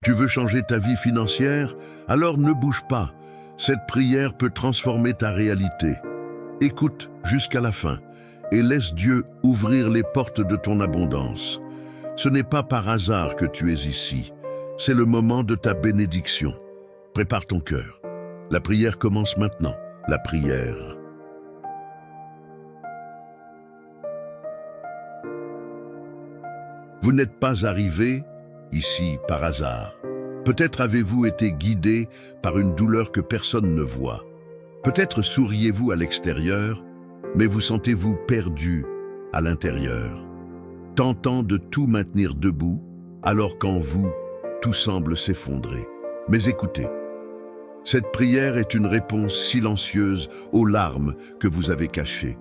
Tu veux changer ta vie financière? Alors ne bouge pas. Cette prière peut transformer ta réalité. Écoute jusqu'à la fin et laisse Dieu ouvrir les portes de ton abondance. Ce n'est pas par hasard que tu es ici. C'est le moment de ta bénédiction. Prépare ton cœur. La prière commence maintenant. La prière. Vous n'êtes pas arrivé ici par hasard. Peut-être avez-vous été guidé par une douleur que personne ne voit. Peut-être souriez-vous à l'extérieur, mais vous sentez-vous perdu à l'intérieur, tentant de tout maintenir debout, alors qu'en vous, tout semble s'effondrer. Mais écoutez, cette prière est une réponse silencieuse aux larmes que vous avez cachées.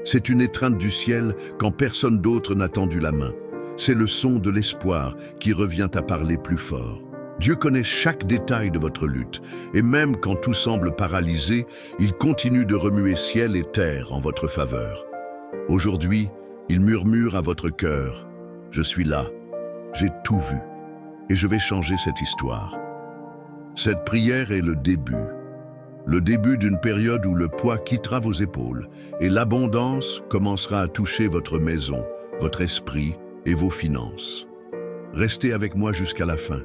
C'est une étreinte du ciel quand personne d'autre n'a tendu la main. C'est le son de l'espoir qui revient à parler plus fort. Dieu connaît chaque détail de votre lutte, et même quand tout semble paralysé, il continue de remuer ciel et terre en votre faveur. Aujourd'hui, il murmure à votre cœur, « Je suis là, j'ai tout vu, et je vais changer cette histoire. » Cette prière est le début d'une période où le poids quittera vos épaules, et l'abondance commencera à toucher votre maison, votre esprit et vos finances. Restez avec moi jusqu'à la fin,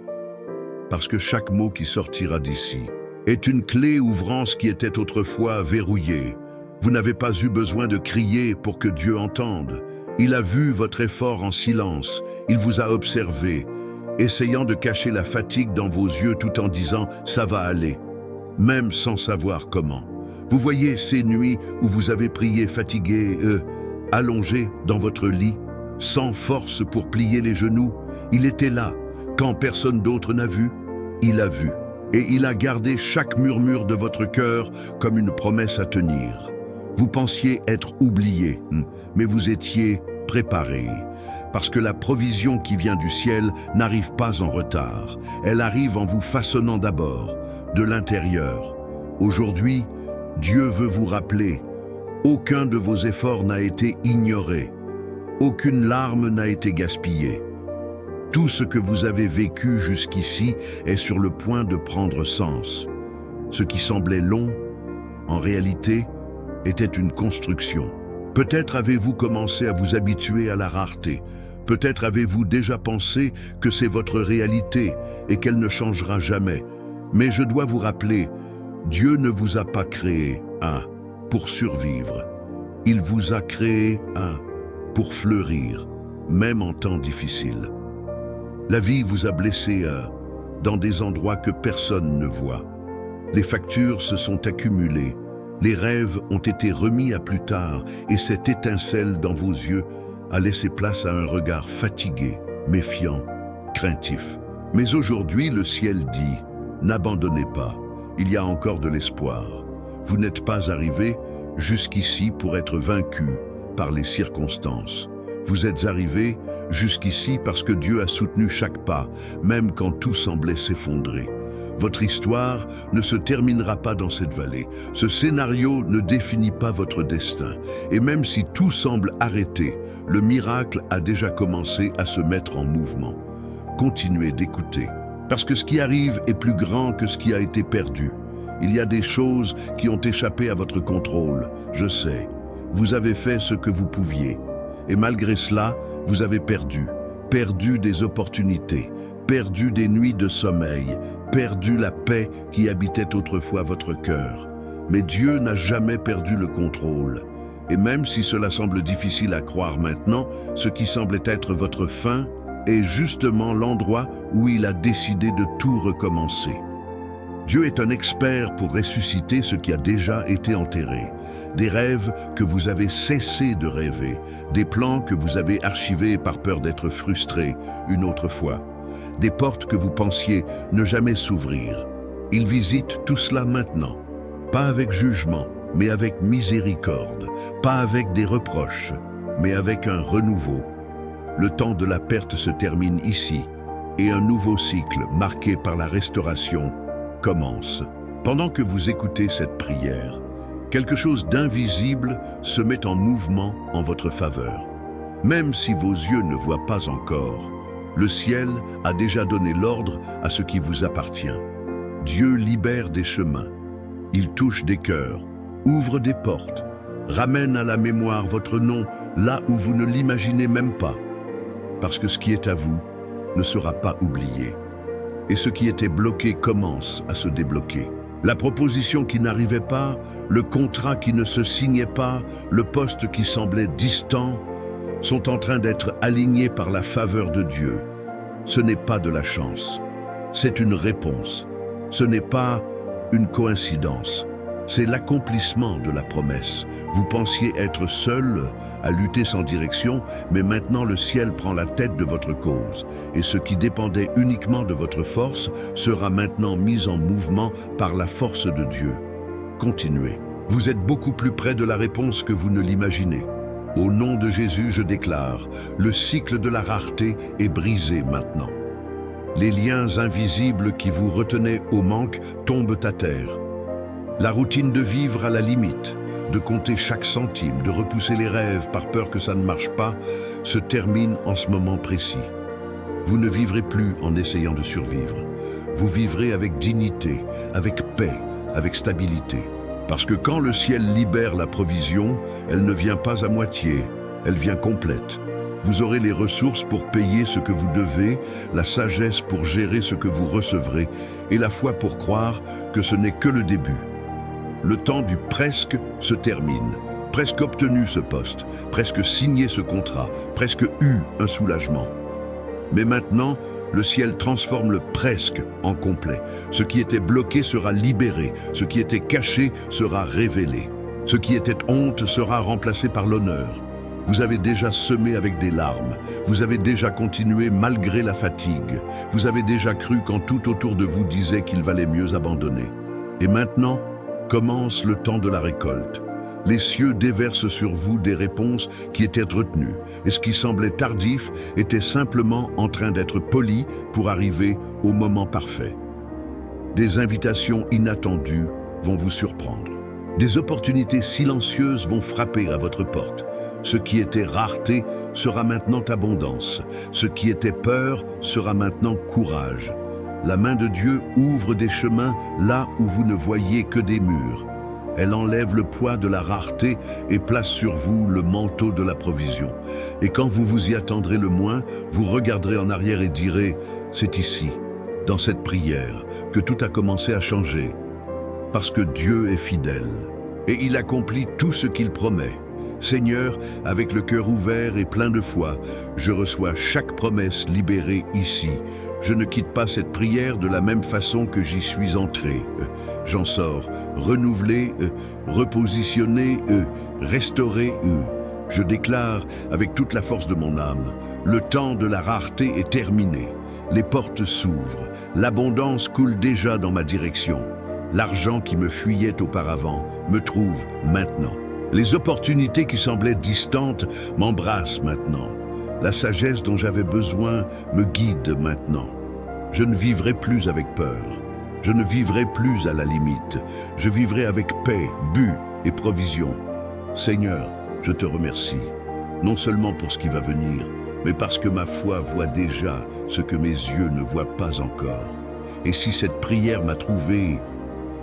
parce que chaque mot qui sortira d'ici est une clé ouvrant ce qui était autrefois verrouillé. Vous n'avez pas eu besoin de crier pour que Dieu entende. Il a vu votre effort en silence, il vous a observé, essayant de cacher la fatigue dans vos yeux tout en disant « ça va aller », même sans savoir comment. Vous voyez ces nuits où vous avez prié fatigué, allongé dans votre lit, sans force pour plier les genoux. Il était là, quand personne d'autre n'a vu. Il a vu, et il a gardé chaque murmure de votre cœur comme une promesse à tenir. Vous pensiez être oublié, mais vous étiez préparé, parce que la provision qui vient du ciel n'arrive pas en retard. Elle arrive en vous façonnant d'abord, de l'intérieur. Aujourd'hui, Dieu veut vous rappeler, aucun de vos efforts n'a été ignoré, aucune larme n'a été gaspillée. Tout ce que vous avez vécu jusqu'ici est sur le point de prendre sens. Ce qui semblait long, en réalité, était une construction. Peut-être avez-vous commencé à vous habituer à la rareté. Peut-être avez-vous déjà pensé que c'est votre réalité et qu'elle ne changera jamais. Mais je dois vous rappeler, Dieu ne vous a pas créé pour survivre. Il vous a créé pour fleurir, même en temps difficile. La vie vous a blessé dans des endroits que personne ne voit. Les factures se sont accumulées, les rêves ont été remis à plus tard et cette étincelle dans vos yeux a laissé place à un regard fatigué, méfiant, craintif. Mais aujourd'hui, le ciel dit « N'abandonnez pas, il y a encore de l'espoir. Vous n'êtes pas arrivé jusqu'ici pour être vaincu par les circonstances. Vous êtes arrivé jusqu'ici parce que Dieu a soutenu chaque pas, même quand tout semblait s'effondrer. Votre histoire ne se terminera pas dans cette vallée. Ce scénario ne définit pas votre destin. Et même si tout semble arrêté, le miracle a déjà commencé à se mettre en mouvement. Continuez d'écouter, parce que ce qui arrive est plus grand que ce qui a été perdu. Il y a des choses qui ont échappé à votre contrôle, je sais. Vous avez fait ce que vous pouviez. Et malgré cela, vous avez perdu des opportunités, perdu des nuits de sommeil, perdu la paix qui habitait autrefois votre cœur. Mais Dieu n'a jamais perdu le contrôle. Et même si cela semble difficile à croire maintenant, ce qui semblait être votre fin est justement l'endroit où il a décidé de tout recommencer. Dieu est un expert pour ressusciter ce qui a déjà été enterré. Des rêves que vous avez cessé de rêver, des plans que vous avez archivés par peur d'être frustrés une autre fois, des portes que vous pensiez ne jamais s'ouvrir. Il visite tout cela maintenant, pas avec jugement, mais avec miséricorde, pas avec des reproches, mais avec un renouveau. Le temps de la perte se termine ici, et un nouveau cycle marqué par la restauration commence. Pendant que vous écoutez cette prière, quelque chose d'invisible se met en mouvement en votre faveur. Même si vos yeux ne voient pas encore, Le ciel a déjà donné l'ordre à ce qui vous appartient. Dieu libère des chemins. Il touche des cœurs, ouvre des portes, ramène à la mémoire votre nom là où vous ne l'imaginez même pas. Parce que ce qui est à vous ne sera pas oublié. Et ce qui était bloqué commence à se débloquer. La proposition qui n'arrivait pas, le contrat qui ne se signait pas, le poste qui semblait distant, sont en train d'être alignés par la faveur de Dieu. Ce n'est pas de la chance, c'est une réponse. Ce n'est pas une coïncidence, c'est l'accomplissement de la promesse. Vous pensiez être seul à lutter sans direction, mais maintenant le ciel prend la tête de votre cause. Et ce qui dépendait uniquement de votre force sera maintenant mis en mouvement par la force de Dieu. Continuez. Vous êtes beaucoup plus près de la réponse que vous ne l'imaginez. Au nom de Jésus, je déclare, le cycle de la rareté est brisé maintenant. Les liens invisibles qui vous retenaient au manque tombent à terre. La routine de vivre à la limite, de compter chaque centime, de repousser les rêves par peur que ça ne marche pas, se termine en ce moment précis. Vous ne vivrez plus en essayant de survivre. Vous vivrez avec dignité, avec paix, avec stabilité. Parce que quand le ciel libère la provision, elle ne vient pas à moitié, elle vient complète. Vous aurez les ressources pour payer ce que vous devez, la sagesse pour gérer ce que vous recevrez, et la foi pour croire que ce n'est que le début. Le temps du presque se termine. Presque obtenu ce poste, presque signé ce contrat, presque eu un soulagement. Mais maintenant, le ciel transforme le presque en complet. Ce qui était bloqué sera libéré, ce qui était caché sera révélé. Ce qui était honte sera remplacé par l'honneur. Vous avez déjà semé avec des larmes, vous avez déjà continué malgré la fatigue, vous avez déjà cru quand tout autour de vous disait qu'il valait mieux abandonner. Et maintenant, commence le temps de la récolte. Les cieux déversent sur vous des réponses qui étaient retenues, et ce qui semblait tardif était simplement en train d'être poli pour arriver au moment parfait. Des invitations inattendues vont vous surprendre. Des opportunités silencieuses vont frapper à votre porte. Ce qui était rareté sera maintenant abondance. Ce qui était peur sera maintenant courage. La main de Dieu ouvre des chemins là où vous ne voyez que des murs. Elle enlève le poids de la rareté et place sur vous le manteau de la provision. Et quand vous vous y attendrez le moins, vous regarderez en arrière et direz « C'est ici, dans cette prière, que tout a commencé à changer. » Parce que Dieu est fidèle et il accomplit tout ce qu'il promet. Seigneur, avec le cœur ouvert et plein de foi, je reçois chaque promesse libérée ici. Je ne quitte pas cette prière de la même façon que j'y suis entré. J'en sors renouvelé, repositionné, restauré. Je déclare avec toute la force de mon âme, le temps de la rareté est terminé. Les portes s'ouvrent, l'abondance coule déjà dans ma direction. L'argent qui me fuyait auparavant me trouve maintenant. Les opportunités qui semblaient distantes m'embrassent maintenant. La sagesse dont j'avais besoin me guide maintenant. Je ne vivrai plus avec peur. Je ne vivrai plus à la limite. Je vivrai avec paix, but et provision. Seigneur, je te remercie, non seulement pour ce qui va venir, mais parce que ma foi voit déjà ce que mes yeux ne voient pas encore. Et si cette prière m'a trouvé,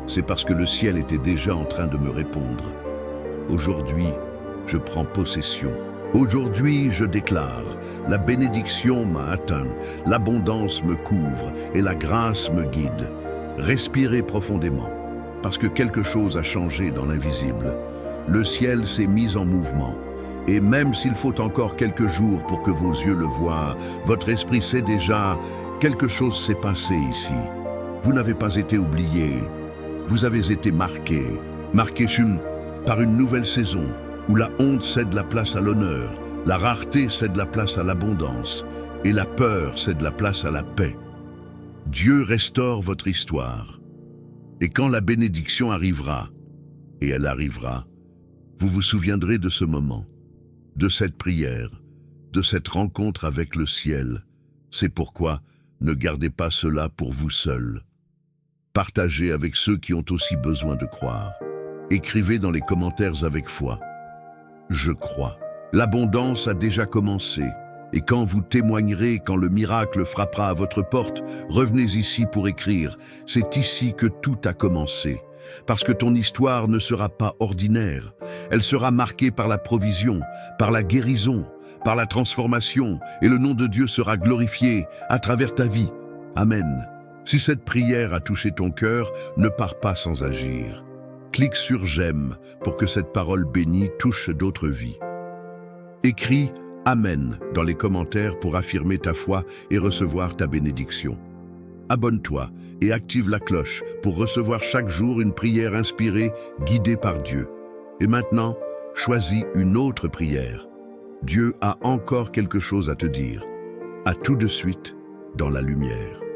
c'est parce que le ciel était déjà en train de me répondre. Aujourd'hui, je prends possession. Aujourd'hui, je déclare, la bénédiction m'a atteint, l'abondance me couvre et la grâce me guide. Respirez profondément, parce que quelque chose a changé dans l'invisible. Le ciel s'est mis en mouvement. Et même s'il faut encore quelques jours pour que vos yeux le voient, votre esprit sait déjà, quelque chose s'est passé ici. Vous n'avez pas été oublié, vous avez été marqué par une nouvelle saison, où la honte cède la place à l'honneur, la rareté cède la place à l'abondance, et la peur cède la place à la paix. Dieu restaure votre histoire. Et quand la bénédiction arrivera, et elle arrivera, vous vous souviendrez de ce moment, de cette prière, de cette rencontre avec le ciel. C'est pourquoi ne gardez pas cela pour vous seul. Partagez avec ceux qui ont aussi besoin de croire. Écrivez dans les commentaires avec foi. Je crois. L'abondance a déjà commencé. Et quand vous témoignerez, quand le miracle frappera à votre porte, revenez ici pour écrire. C'est ici que tout a commencé. Parce que ton histoire ne sera pas ordinaire. Elle sera marquée par la provision, par la guérison, par la transformation, et le nom de Dieu sera glorifié à travers ta vie. Amen. Si cette prière a touché ton cœur, ne pars pas sans agir. Clique sur j'aime pour que cette parole bénie touche d'autres vies. Écris Amen dans les commentaires pour affirmer ta foi et recevoir ta bénédiction. Abonne-toi et active la cloche pour recevoir chaque jour une prière inspirée, guidée par Dieu. Et maintenant, choisis une autre prière. Dieu a encore quelque chose à te dire. À tout de suite dans la lumière.